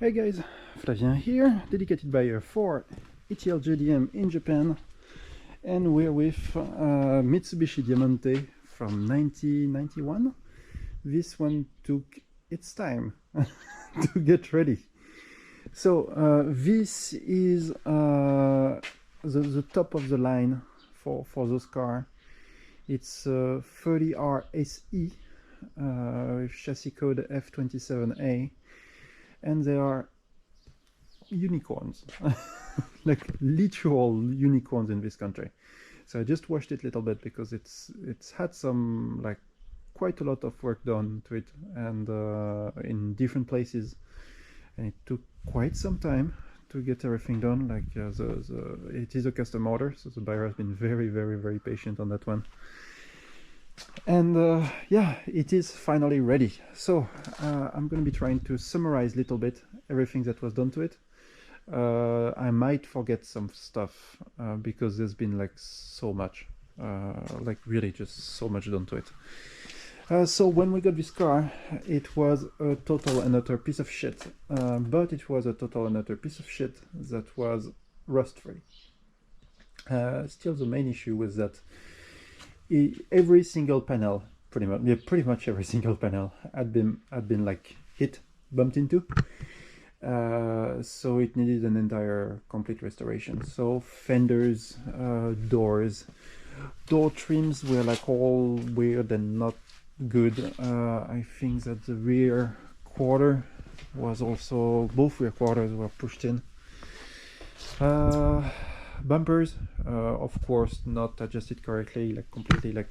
Hey guys, Flavien here, dedicated buyer for ATL JDM in Japan, and we're with Mitsubishi Diamante from 1991. This one took its time to get ready. So this is the top of the line for those cars. It's 30R-SE with chassis code F27A. And they are unicorns, like literal unicorns in this country. So I just washed it a little bit because it's had some, like, quite a lot of work done to it, and in different places, and it took quite some time to get everything done. Like it is a custom order, so the buyer has been very patient on that one. And yeah, it is finally ready. So I'm going to be trying to summarize a little bit everything that was done to it. I might forget some stuff because there's been like so much, like really just so much done to it. So when we got this car, it was a total and utter piece of shit, but it was a total and utter piece of shit that was rust free. Still, the main issue was that every single panel, pretty much every single panel had been like bumped into, so it needed an entire complete restoration. So fenders, doors, door trims were like all weird and not good. I think that the rear quarter was also, both rear quarters were pushed in. Bumpers, of course, not adjusted correctly, like completely like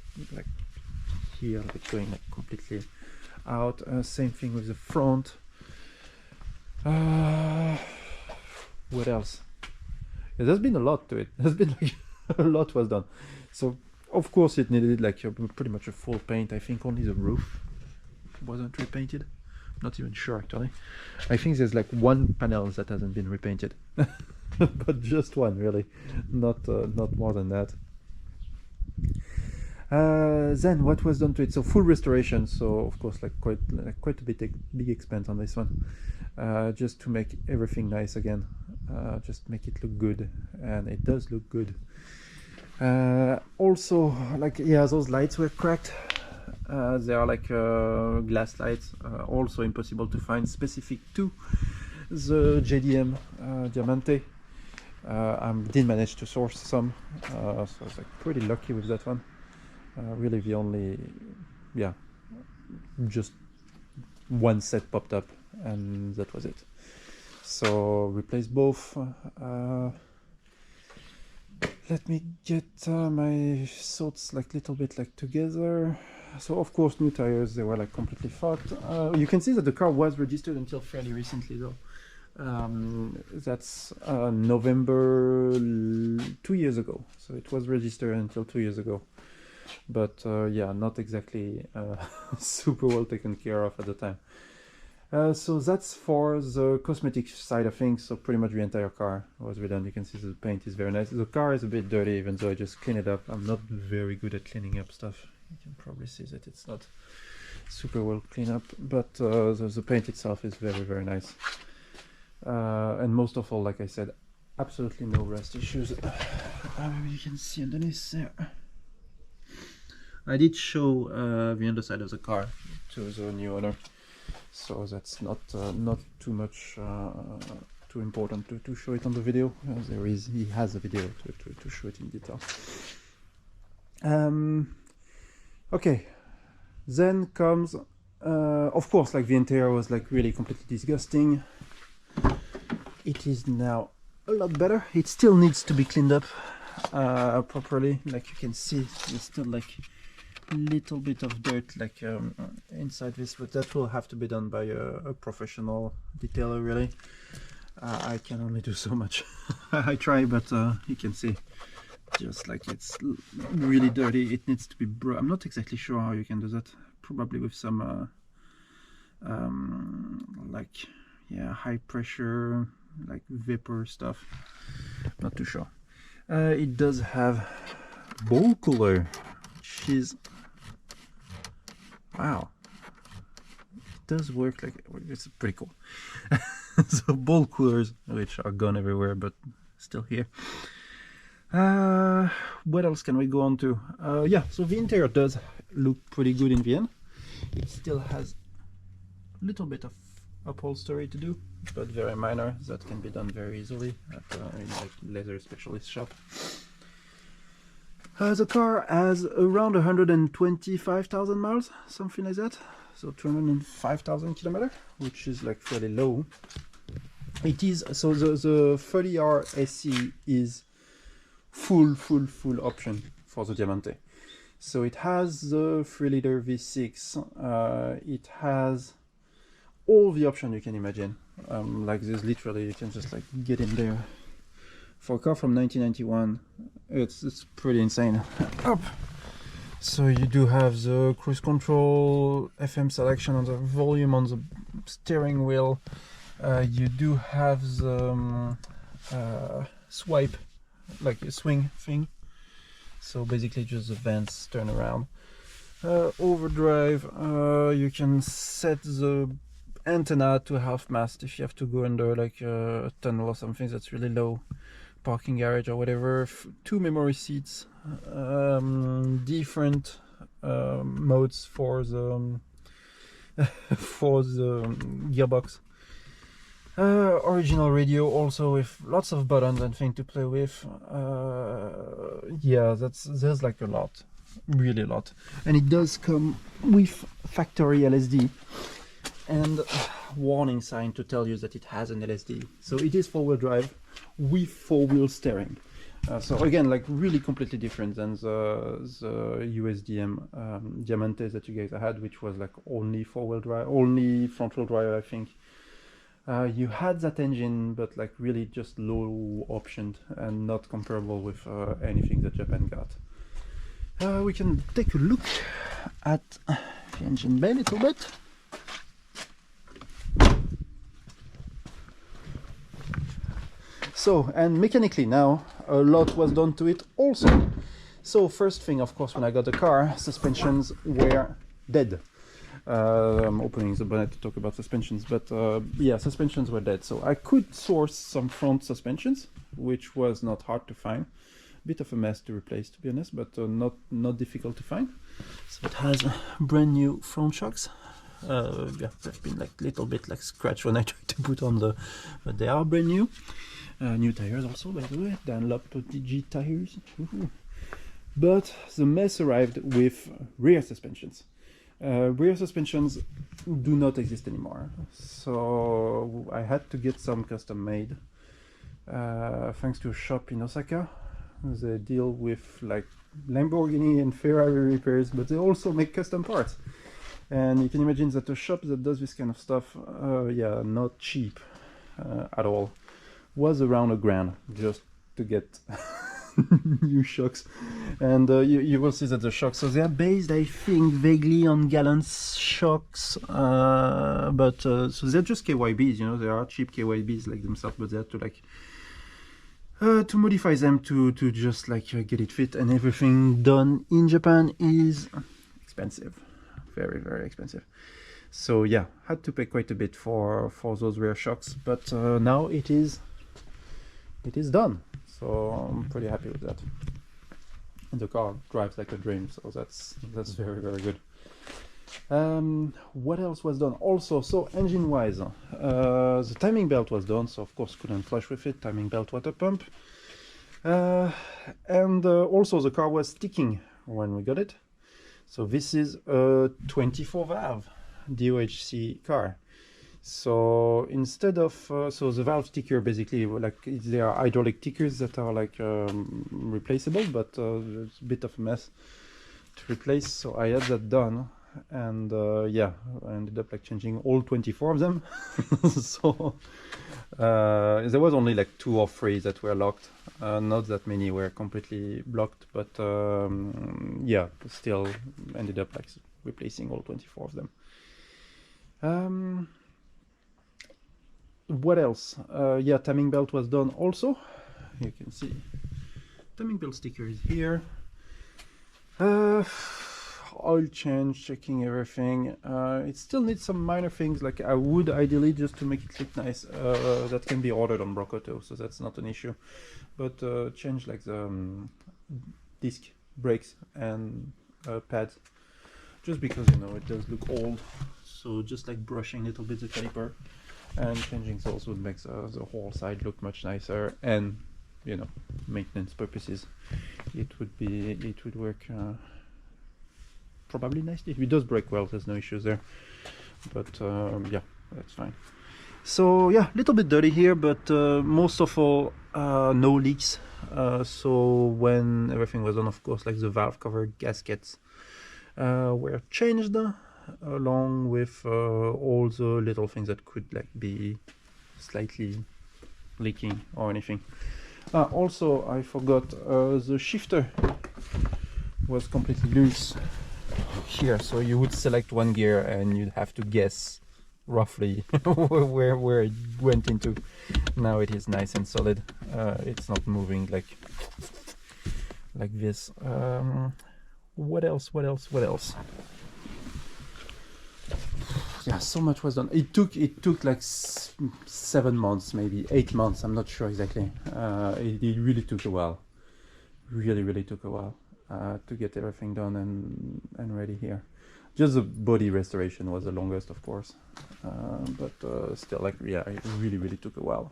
here, like going like completely out. Same thing with the front. What else? Yeah, there's been a lot to it. There's been like a lot was done. So of course it needed like pretty much a full paint. I think only the roof wasn't repainted. Not even sure actually. I think there's like one panel that hasn't been repainted. But just one, really, not more than that. Then what was done to it? So full restoration. So of course, like quite a big expense on this one, just to make everything nice again, just make it look good, and it does look good. Also, like, yeah, those lights were cracked. They are like glass lights, also impossible to find, specific to the JDM Diamante. I did manage to source some, so I was like pretty lucky with that one. Really the only, yeah, just one set popped up and that was it. So replace both. Let me get my thoughts like little bit like together. So of course new tires, they were like completely fucked. You can see that the car was registered until fairly recently though. That's November 2 years ago, so it was registered until 2 years ago, but yeah, not exactly super well taken care of at the time. So that's for the cosmetic side of things. So pretty much the entire car was redone. You can see the paint is very nice. The car is a bit dirty, even though I just cleaned it up. I'm not very good at cleaning up stuff. You can probably see that it's not super well cleaned up, but the paint itself is very nice. And most of all, like I said, absolutely no rust issues. You can see underneath there. I did show the underside of the car to the new owner, so that's not too much too important to show it on the video. He has a video to show it in detail. Okay, then comes of course, like the interior was like really completely disgusting. It is now a lot better. It still needs to be cleaned up properly. Like you can see, there's still like a little bit of dirt like inside this, but that will have to be done by a professional detailer, really. I can only do so much. I try, but you can see just like it's really dirty. It needs to be I'm not exactly sure how you can do that. Probably with some like, yeah, high pressure, like vapor stuff. Not too sure. It does have ball cooler, which is, wow, it does work. Like, it's pretty cool. So ball coolers, which are gone everywhere, but still here. What else can we go on to? Yeah, so the interior does look pretty good in the end. It still has a little bit of upholstery to do, but very minor. That can be done very easily at in like leather specialist shop. The car has around 125,000 miles, something like that. So 205,000 kilometers, which is like fairly low. It is, so the 30R-SE is full option for the Diamante. So it has the 3-liter V6, it has all the options you can imagine. Like this, literally you can just like get in there. For a car from 1991, it's pretty insane. Up. So you do have the cruise control, FM selection on the volume on the steering wheel. You do have the swipe, like a swing thing. So basically just the vents turn around. Overdrive, you can set the antenna to half mast if you have to go under like a tunnel or something that's really low. Parking garage or whatever. 2 memory seats, different modes for the gearbox. Original radio also with lots of buttons and things to play with. Yeah, there's like a lot, really a lot, and it does come with factory LSD and warning sign to tell you that it has an LSD. So it is 4-wheel drive with 4-wheel steering. So again, like really completely different than the USDM Diamante that you guys had, which was like only 4-wheel drive, only front-wheel drive, I think. You had that engine, but like really just low optioned and not comparable with anything that Japan got. We can take a look at the engine bay a little bit. So, and mechanically now, a lot was done to it also. So first thing, of course, when I got the car, suspensions were dead. I'm opening the bonnet to talk about suspensions, but yeah, suspensions were dead. So I could source some front suspensions, which was not hard to find. Bit of a mess to replace, to be honest, but not difficult to find. So it has brand new front shocks. Yeah, they've been like little bit like scratched when I tried to put on the, but they are brand new. New tires also, by the way, Dunlop DG tires. But the mess arrived with rear suspensions. Rear suspensions do not exist anymore, so I had to get some custom made. Thanks to a shop in Osaka. They deal with like Lamborghini and Ferrari repairs, but they also make custom parts. And you can imagine that a shop that does this kind of stuff, yeah, not cheap at all, was around $1,000 just to get new shocks. And you will see that the shocks, so they are based, I think, vaguely on Gallant's shocks, but so they're just KYBs, you know, they are cheap KYBs like themselves, but they had to like to modify them to just like get it fit, and everything done in Japan is expensive, very expensive. So yeah, had to pay quite a bit for those rear shocks, but now it is done. So I'm pretty happy with that. And the car drives like a dream, so that's very good. What else was done? Also, so engine wise, the timing belt was done, so of course couldn't flush with it, timing belt, water pump. And also the car was sticking when we got it. So this is a 24 valve DOHC car. So instead of so the valve ticker, basically, like they are hydraulic tickers that are like replaceable, but it's a bit of a mess to replace. So I had that done, and yeah, I ended up like changing all 24 of them. So there was only like 2 or 3 that were locked. Not that many were completely blocked, but yeah, still ended up like replacing all 24 of them. What else? Yeah, timing belt was done also. You can see timing belt sticker is here. oil change, checking everything. It still needs some minor things, like I would ideally, just to make it look nice, that can be ordered on Brocoto, so that's not an issue. But change like the disc brakes and pads, just because, you know, it does look old. So just like brushing a little bit the caliper and changing those would make the whole side look much nicer, and, you know, maintenance purposes, it would work probably nicely. It does brake well, there's no issues there, but yeah, that's fine. So yeah, a little bit dirty here, but most of all no leaks. So when everything was on, of course, like the valve cover gaskets were changed, along with all the little things that could like be slightly leaking or anything. Also, I forgot, the shifter was completely loose here, so you would select one gear and you'd have to guess roughly where it went into. Now it is nice and solid. It's not moving like this. What else? Yeah, so much was done. It took like 7 months, maybe 8 months, I'm not sure exactly. It really took a while, really took a while to get everything done and ready here. Just the body restoration was the longest, of course, but still, like, yeah, it really took a while.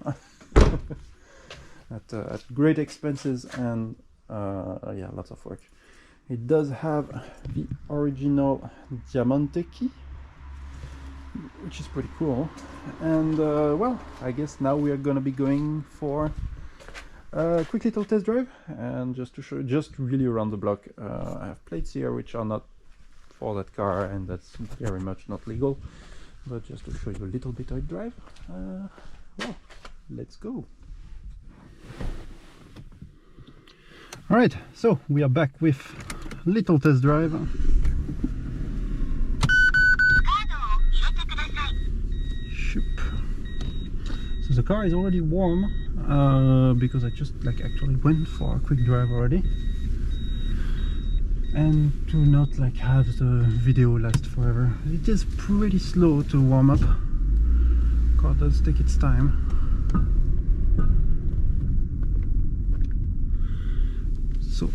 at great expenses and yeah, lots of work. It does have the original Diamante key, which is pretty cool. And well, I guess now we are gonna be going for a quick little test drive, and just to show, just really around the block. I have plates here which are not for that car, and that's very much not legal, but just to show you a little bit how it drive. Well, let's go. All right, so we are back with little test drive. So the car is already warm because I just like actually went for a quick drive already, and to not like have the video last forever, it is pretty slow to warm up. Car does take its time. So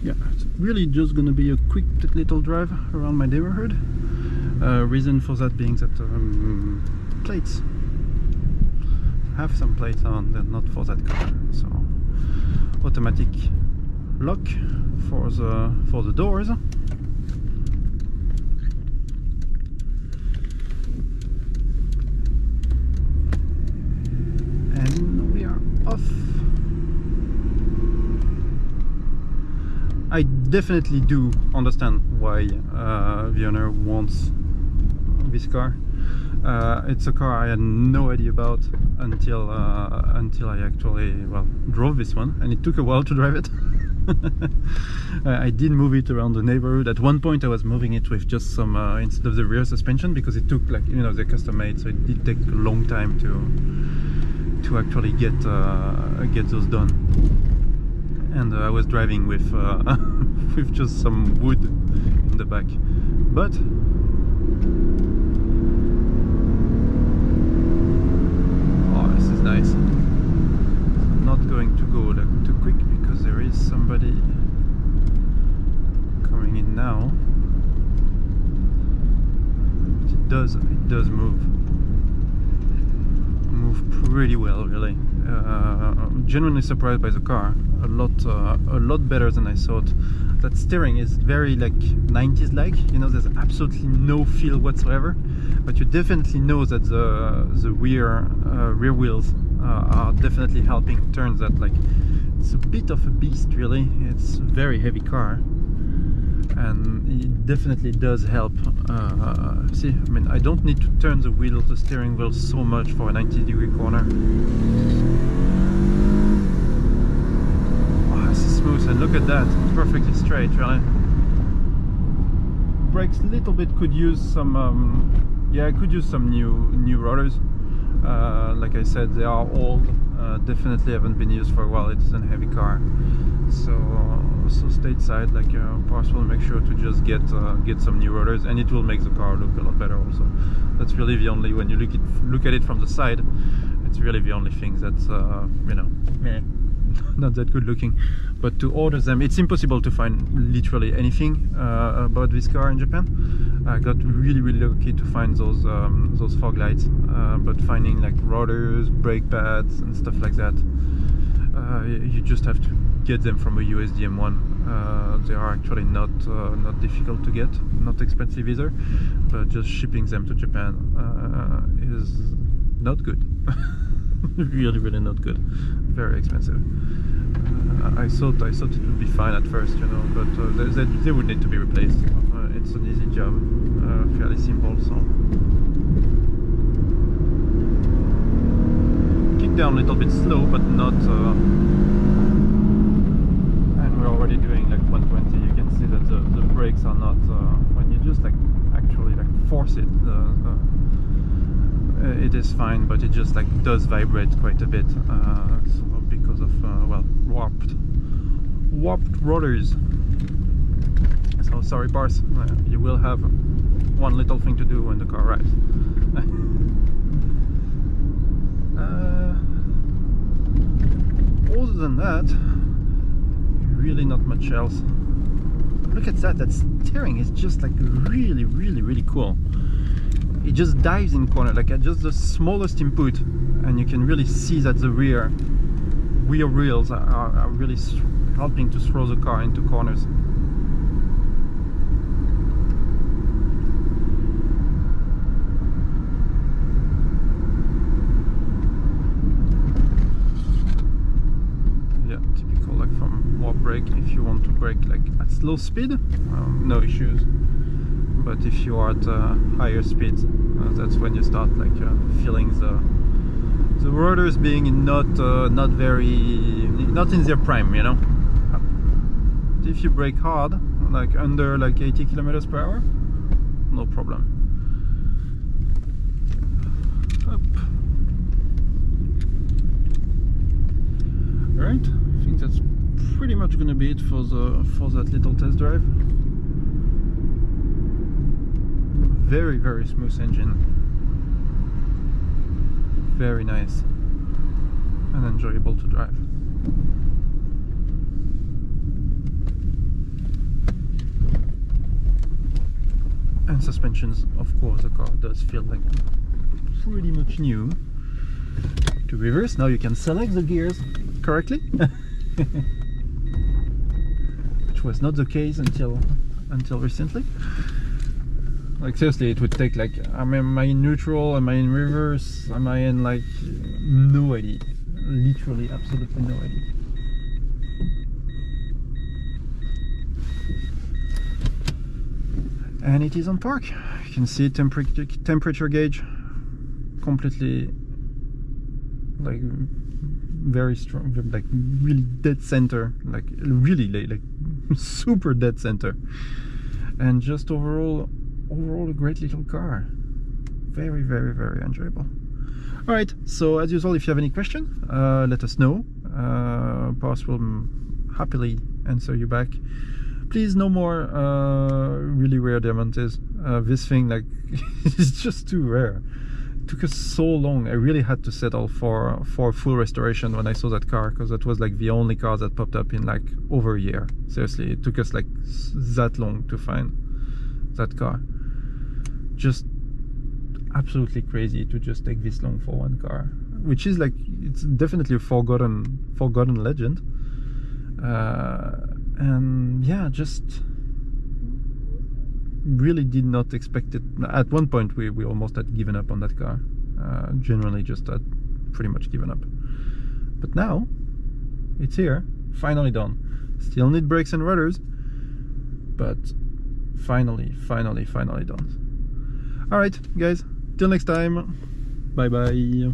yeah, it's really just gonna be a quick little drive around my neighborhood. Reason for that being that plates, have some plates on, they're not for that car. So automatic lock for the doors, and we are off. I definitely do understand why the owner wants this car. It's a car I had no idea about until I actually, well, drove this one, and it took a while to drive it. I did move it around the neighborhood. At one point I was moving it with just some instead of the rear suspension, because it took, like, you know, they're custom made, so it did take a long time to actually get those done. And I was driving with with just some wood in the back, but oh, this is nice. I'm not going to go like too quick because there is somebody coming in now. It does move pretty well, really. Genuinely surprised by the car. A lot better than I thought. That steering is very like 90s like, you know, there's absolutely no feel whatsoever, but you definitely know that the rear wheels are definitely helping turn that. Like, it's a bit of a beast, really. It's a very heavy car, and it definitely does help. See, I mean, I don't need to turn the steering wheel so much for a 90-degree corner. Oh, this is smooth, and look at that, perfectly straight, really. Brakes a little bit, could use some yeah, I could use some new rollers. Like I said, they are old, definitely haven't been used for a while. It is a heavy car, so stateside, like possible, make sure to just get some new rotors, and it will make the car look a lot better also. That's really the only, when you look at it from the side, it's really the only thing that's you know, not that good looking. But to order them, it's impossible to find literally anything about this car in Japan. I got really lucky to find those fog lights, but finding like rotors, brake pads and stuff like that, you just have to get them from a USDM one. They are actually not difficult to get, not expensive either, but just shipping them to Japan is not good. really not good, very expensive. I thought it would be fine at first, you know, but they would need to be replaced. It's an easy job, fairly simple. So kick down a little bit slow, but not and we're already doing like 120. You can see that the brakes are not when you just like actually like force it, it is fine, but it just like does vibrate quite a bit, so because of well, warped rotors. So sorry, Bars, you will have one little thing to do when the car arrives. Other than that, really not much else. Look at that steering is just like really cool. It just dives in corner, like at just the smallest input, and you can really see that the rear wheels are really helping to throw the car into corners. Yeah, typical like from warp brake. If you want to brake like at slow speed, no issues. But if you are at higher speeds, that's when you start like feeling the rotors being not in their prime, you know. If you brake hard, like under like 80 kilometers per hour, no problem. Up. All right, I think that's pretty much gonna be it for that little test drive. Very smooth engine, very nice and enjoyable to drive. And suspensions, of course, the car does feel like pretty much new. To reverse, now you can select the gears correctly, which was not the case until recently. Like seriously, it would take like, am I in neutral, am I in reverse, am I in like, no idea, literally absolutely no idea. And it is on park. You can see temperature gauge, completely like very strong, like really dead center, like really like super dead center, and just overall a great little car. Very enjoyable. All right, so as usual, if you have any question, let us know. Boss will happily answer you back. Please, no more really rare diamantes. This thing like is just too rare. It took us so long. I really had to settle for full restoration when I saw that car, because that was like the only car that popped up in like over a year. Seriously, it took us like that long to find that car. Just absolutely crazy to just take this long for one car, which is like, it's definitely a forgotten legend. And yeah, just really did not expect it. At one point we almost had given up on that car, genuinely just had pretty much given up. But now it's here, finally done. Still need brakes and rudders, but finally done. All right guys, till next time, bye bye.